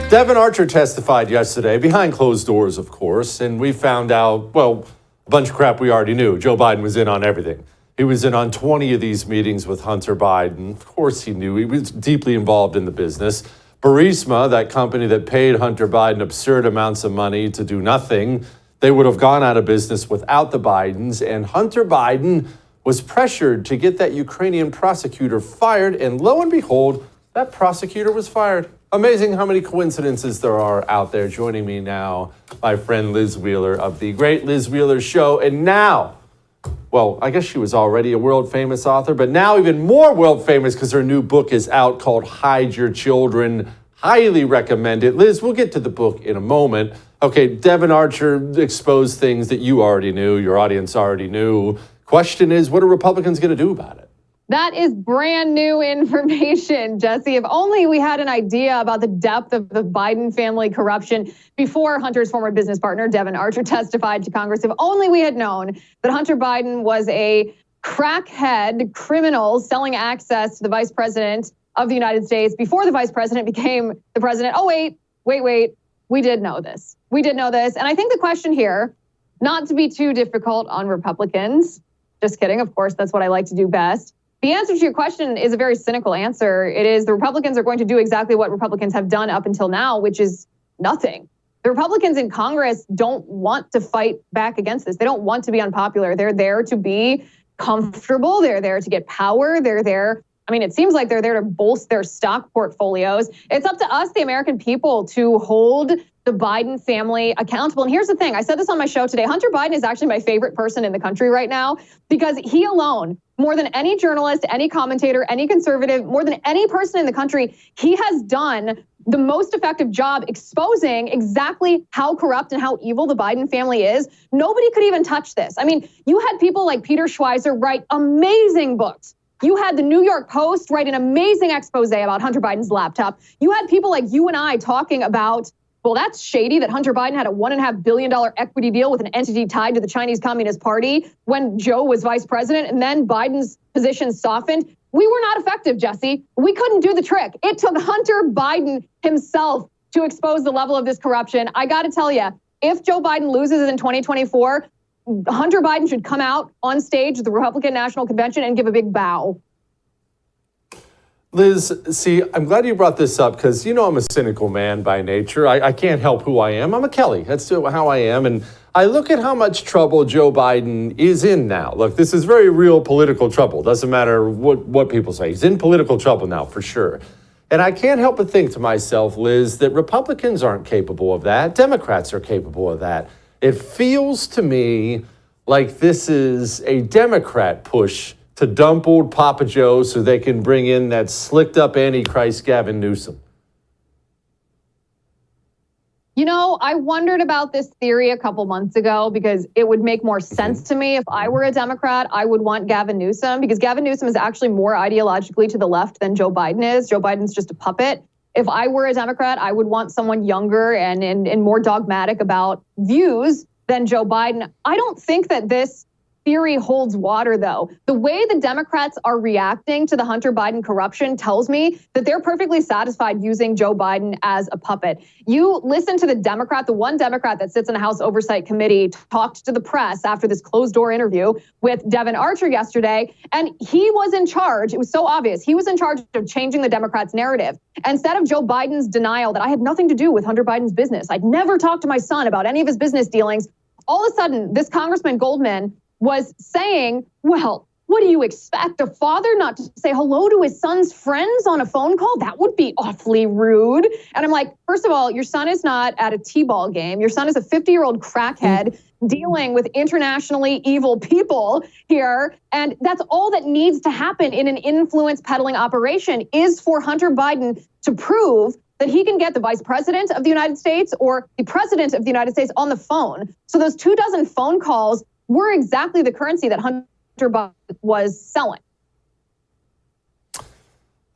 Devon Archer testified yesterday, behind closed doors, of course, and we found out, well, a bunch of crap we already knew. Joe Biden was in on everything. He was in on 20 of these meetings with Hunter Biden. Of course he knew. He was deeply involved in the business. Burisma, that company that paid Hunter Biden absurd amounts of money to do nothing, they would have gone out of business without the Bidens, and Hunter Biden was pressured to get that Ukrainian prosecutor fired, and lo and behold, that prosecutor was fired. Amazing how many coincidences there are out there. Joining me now, my friend Liz Wheeler of The Great Liz Wheeler Show. And now, well, I guess she was already a world-famous author, but now even more world-famous because her new book is out called Hide Your Children. Highly recommend it. Liz, we'll get to the book in a moment. Okay, Devon Archer exposed things that you already knew, your audience already knew. Question is, what are Republicans going to do about it? That is brand new information, Jesse. If only we had an idea about the depth of the Biden family corruption before Hunter's former business partner, Devon Archer, testified to Congress. If only we had known that Hunter Biden was a crackhead criminal selling access to the vice president of the United States before the vice president became the president. Oh, wait. We did know this. And I think the question here, not to be too difficult on Republicans, just kidding, of course, that's what I like to do best. The answer to your question is a very cynical answer. It is the Republicans are going to do exactly what Republicans have done up until now, which is nothing. The Republicans in Congress don't want to fight back against this. They don't want to be unpopular. They're there to be comfortable. They're there to get power. They're there. I mean, it seems like they're there to bolster their stock portfolios. It's up to us, the American people, to hold the Biden family accountable. And here's the thing. I said this on my show today. Hunter Biden is actually my favorite person in the country right now because he alone, more than any journalist, any commentator, any conservative, more than any person in the country, he has done the most effective job exposing exactly how corrupt and how evil the Biden family is. Nobody could even touch this. I mean, you had people like Peter Schweizer write amazing books. You had the New York Post write an amazing expose about Hunter Biden's laptop. You had people like you and I talking about, well, that's shady that Hunter Biden had a $1.5 billion equity deal with an entity tied to the Chinese Communist Party when Joe was vice president, and then Biden's position softened. We were not effective, Jesse. We couldn't do the trick. It took Hunter Biden himself to expose the level of this corruption. I got to tell you, if Joe Biden loses in 2024, Hunter Biden should come out on stage at the Republican National Convention and give a big bow. Liz, see, I'm glad you brought this up because, you know, I'm a cynical man by nature. I can't help who I am. I'm a Kelly. That's how I am. And I look at how much trouble Joe Biden is in now. Look, this is very real political trouble. Doesn't matter what people say. He's in political trouble now, for sure. And I can't help but think to myself, Liz, that Republicans aren't capable of that. Democrats are capable of that. It feels to me like this is a Democrat push to dump old Papa Joe so they can bring in that slicked up Antichrist Gavin Newsom. You know, I wondered about this theory a couple months ago because it would make more sense to me. If I were a Democrat, I would want Gavin Newsom because Gavin Newsom is actually more ideologically to the left than Joe Biden is. Joe Biden's just a puppet. If I were a Democrat, I would want someone younger and more dogmatic about views than Joe Biden. I don't think that this theory holds water, though. The way the Democrats are reacting to the Hunter Biden corruption tells me that they're perfectly satisfied using Joe Biden as a puppet. You listen to the one Democrat that sits in the House Oversight Committee, talked to the press after this closed-door interview with Devon Archer yesterday, and he was in charge. It was so obvious. He was in charge of changing the Democrats' narrative. Instead of Joe Biden's denial that I had nothing to do with Hunter Biden's business, I'd never talked to my son about any of his business dealings, all of a sudden, this Congressman Goldman was saying, well, what do you expect? A father not to say hello to his son's friends on a phone call? That would be awfully rude. And I'm like, first of all, your son is not at a T-ball game. Your son is a 50-year-old crackhead dealing with internationally evil people here. And that's all that needs to happen in an influence peddling operation is for Hunter Biden to prove that he can get the vice president of the United States or the president of the United States on the phone. So those 24 phone calls were exactly the currency that Hunter Biden was selling.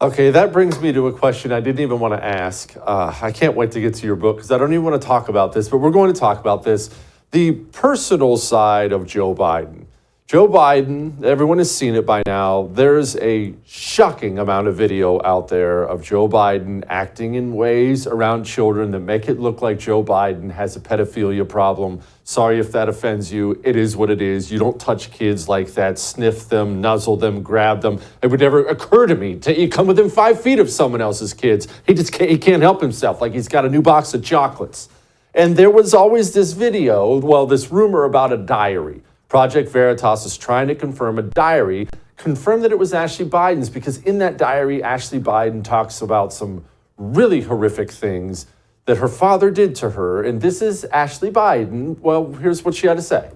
Okay, that brings me to a question I didn't even want to ask. I can't wait to get to your book because I don't even want to talk about this, but we're going to talk about this. The personal side of Joe Biden. Joe Biden, everyone has seen it by now. There's a shocking amount of video out there of Joe Biden acting in ways around children that make it look like Joe Biden has a pedophilia problem. Sorry if that offends you. It is what it is. You don't touch kids like that, sniff them, nuzzle them, grab them. It would never occur to me to come within 5 feet of someone else's kids. He can't help himself, like he's got a new box of chocolates. And there was always this video, this rumor about a diary. Project Veritas is trying to confirm a diary, confirm that it was Ashley Biden's, because in that diary, Ashley Biden talks about some really horrific things that her father did to her. And this is Ashley Biden. Well, here's what she had to say.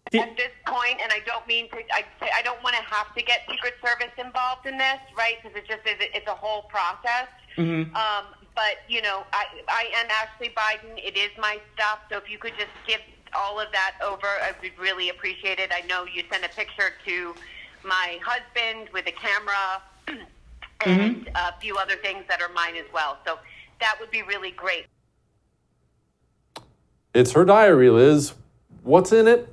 At this point, and I don't mean to, I don't want to have to get Secret Service involved in this, right? Because it's a whole process. Mm-hmm. But, you know, I am Ashley Biden. It is my stuff. So if you could just give all of that over, I would really appreciate it. I know you sent a picture to my husband with a camera and a few other things that are mine as well. So that would be really great. It's her diary, Liz. What's in it?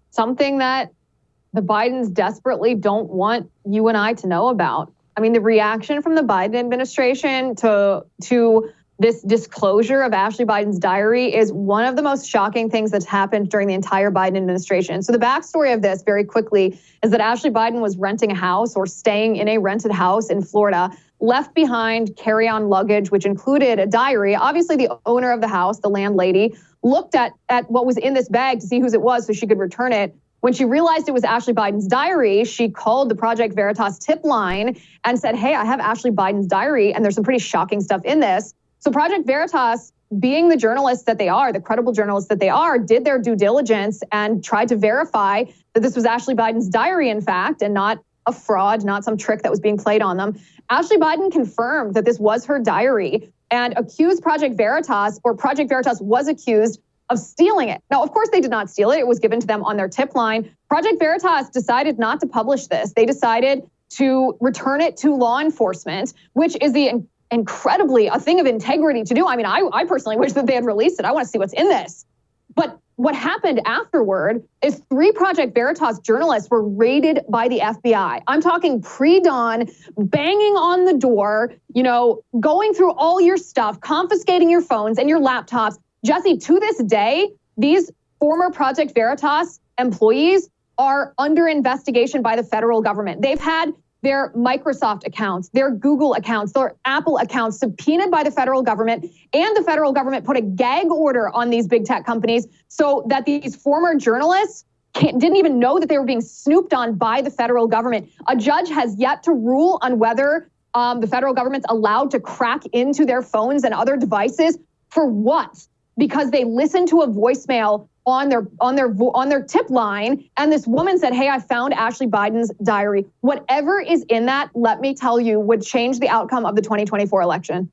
Something that the Bidens desperately don't want you and I to know about. I mean, the reaction from the Biden administration to this disclosure of Ashley Biden's diary is one of the most shocking things that's happened during the entire Biden administration. So the backstory of this, very quickly, is that Ashley Biden was renting a house or staying in a rented house in Florida, left behind carry-on luggage, which included a diary. Obviously, the owner of the house, the landlady, looked at what was in this bag to see whose it was so she could return it. When she realized it was Ashley Biden's diary, she called the Project Veritas tip line and said, hey, I have Ashley Biden's diary, and there's some pretty shocking stuff in this. So Project Veritas, being the journalists that they are, the credible journalists that they are, did their due diligence and tried to verify that this was Ashley Biden's diary, in fact, and not a fraud, not some trick that was being played on them. Ashley Biden confirmed that this was her diary and accused Project Veritas, or Project Veritas was accused of stealing it. Now, of course, they did not steal it. It was given to them on their tip line. Project Veritas decided not to publish this. They decided to return it to law enforcement, which is incredibly a thing of integrity to do. I mean, I personally wish that they had released it. I want to see what's in this. But what happened afterward is 3 Project Veritas journalists were raided by the FBI. I'm talking pre-dawn, banging on the door, going through all your stuff, confiscating your phones and your laptops. Jesse, to this day, these former Project Veritas employees are under investigation by the federal government. They've had their Microsoft accounts, their Google accounts, their Apple accounts subpoenaed by the federal government, and the federal government put a gag order on these big tech companies so that these former journalists didn't even know that they were being snooped on by the federal government. A judge has yet to rule on whether the federal government's allowed to crack into their phones and other devices. For what? Because they listened to a voicemail on their tip line, and this woman said, hey, I found Ashley Biden's diary. Whatever is in that, let me tell you, would change the outcome of the 2024 election.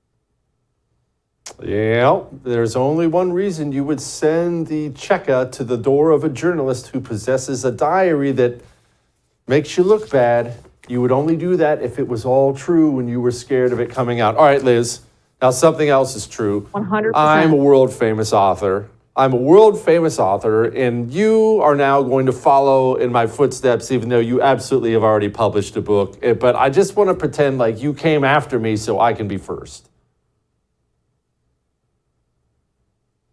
Yeah, there's only one reason you would send the checker to the door of a journalist who possesses a diary that makes you look bad. You would only do that if it was all true when you were scared of it coming out. All right, Liz. Now, something else is true. 100%. I'm a world famous author. And you are now going to follow in my footsteps, even though you absolutely have already published a book. But I just want to pretend like you came after me so I can be first.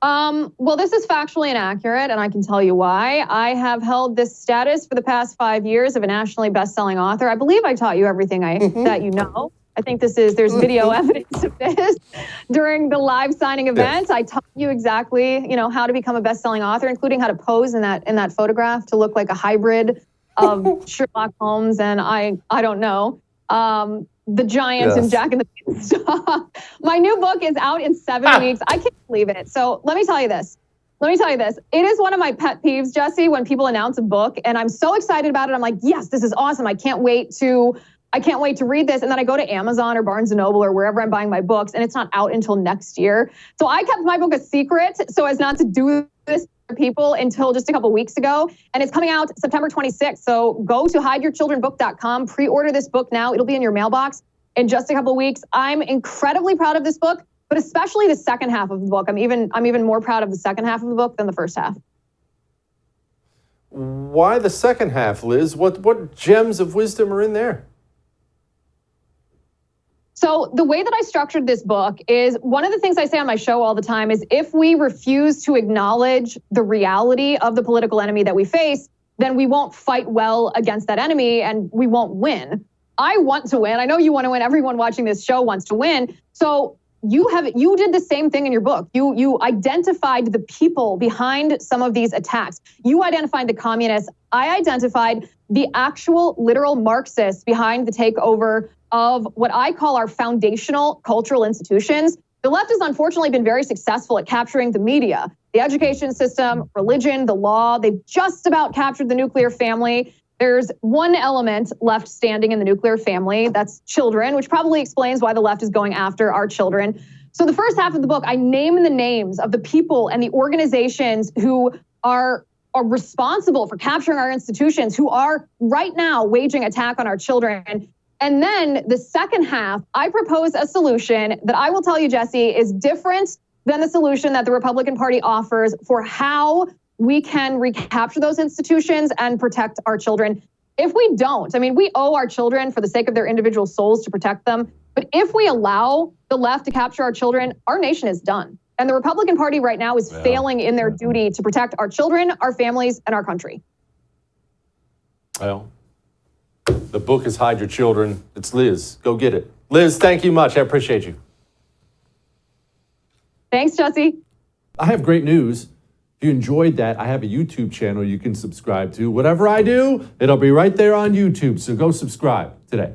Well, this is factually inaccurate, and I can tell you why. I have held this status for the past 5 years of a nationally best-selling author. I believe I taught you everything that you know. I think there's video evidence of this. During the live signing event, I taught you exactly, how to become a best-selling author, including how to pose in that photograph to look like a hybrid of Sherlock Holmes and I don't know, the Giant and Jack and the Beanstalk. My new book is out in 7 weeks. I can't believe it. So let me tell you this. It is one of my pet peeves, Jesse, when people announce a book and I'm so excited about it. I'm like, yes, this is awesome. I can't wait to read this. And then I go to Amazon or Barnes & Noble or wherever I'm buying my books, and it's not out until next year. So I kept my book a secret so as not to do this to people until just a couple weeks ago. And it's coming out September 26th. So go to hideyourchildrenbook.com, pre-order this book now. It'll be in your mailbox in just a couple weeks. I'm incredibly proud of this book. but especially the second half of the book. I'm even more proud of the second half of the book than the first half. Why the second half, Liz? What gems of wisdom are in there? So the way that I structured this book is, one of the things I say on my show all the time is, if we refuse to acknowledge the reality of the political enemy that we face, then we won't fight well against that enemy and we won't win. I want to win. I know you want to win. Everyone watching this show wants to win. So you did the same thing in your book. You identified the people behind some of these attacks. You identified the communists. I identified the actual literal Marxists behind the takeover of what I call our foundational cultural institutions. The left has unfortunately been very successful at capturing the media, the education system, religion, the law. They've just about captured the nuclear family. There's one element left standing in the nuclear family, that's children, which probably explains why the left is going after our children. So the first half of the book, I name the names of the people and the organizations who are responsible for capturing our institutions, who are right now waging attack on our children. And then the second half, I propose a solution that I will tell you, Jesse, is different than the solution that the Republican Party offers for how we can recapture those institutions and protect our children. If we don't, I mean, we owe our children, for the sake of their individual souls, to protect them. But if we allow the left to capture our children, our nation is done. And the Republican Party right now is failing in their duty to protect our children, our families, and our country. Well, the book is Hide Your Children. It's Liz. Go get it. Liz, thank you much. I appreciate you. Thanks, Jesse. I have great news. If you enjoyed that, I have a YouTube channel you can subscribe to. Whatever I do, it'll be right there on YouTube. So go subscribe today.